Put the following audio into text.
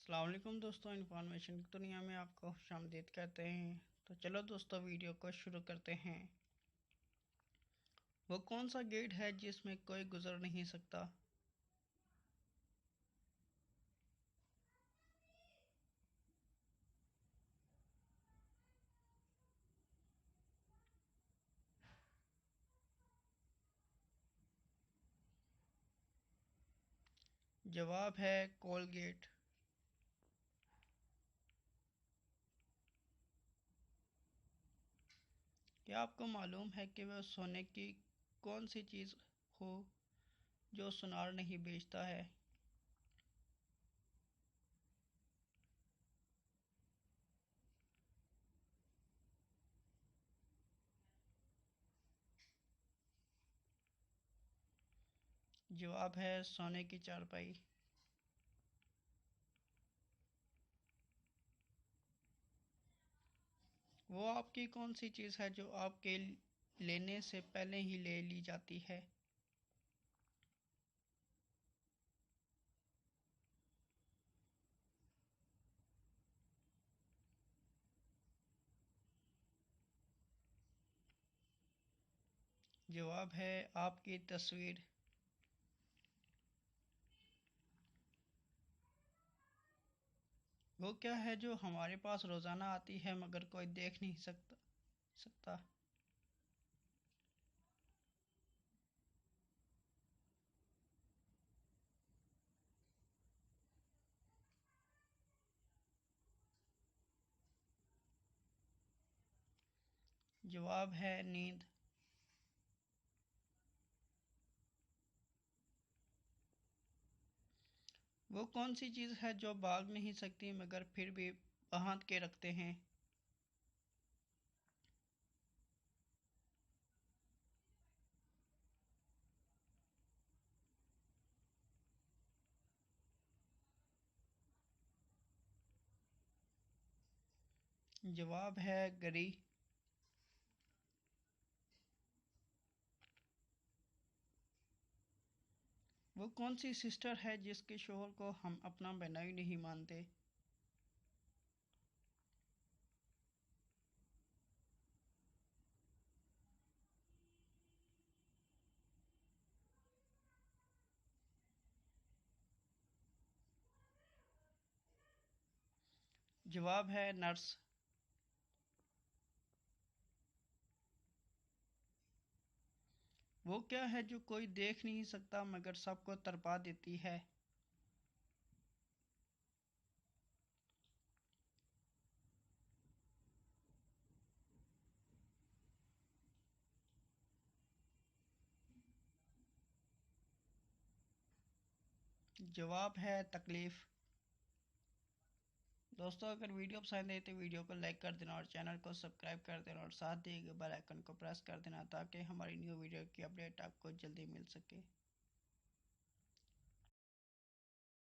अस्सलाम वालेकुम दोस्तों, इन्फॉर्मेशन की दुनिया में आपको खुशामदीद कहते हैं। तो चलो दोस्तों, वीडियो को शुरू करते हैं। वो कौन सा गेट है जिसमें कोई गुजर नहीं सकता? जवाब है कोलगेट। क्या आपको मालूम है कि वह सोने की कौन सी चीज़ हो जो सुनार नहीं बेचता है? जवाब है सोने की चारपाई। वो आपकी कौन सी चीज़ है जो आपके लेने से पहले ही ले ली जाती है? जवाब है आपकी तस्वीर। वो क्या है जो हमारे पास रोज़ाना आती है मगर कोई देख नहीं सकता? जवाब है नींद। वो कौन सी चीज़ है जो भाग नहीं सकती मगर फिर भी बांध के रखते हैं? जवाब है गरी। वो कौन सी सिस्टर है जिसके शोहर को हम अपना बहनोई नहीं मानते? जवाब है नर्स। वो क्या है जो कोई देख नहीं सकता मगर सबको तड़पा देती है? जवाब है तकलीफ। दोस्तों, अगर वीडियो पसंद आई तो वीडियो को लाइक कर देना और चैनल को सब्सक्राइब कर देना और साथ दिए गए बेल आइकन को प्रेस कर देना ताकि हमारी न्यू वीडियो की अपडेट आपको जल्दी मिल सके।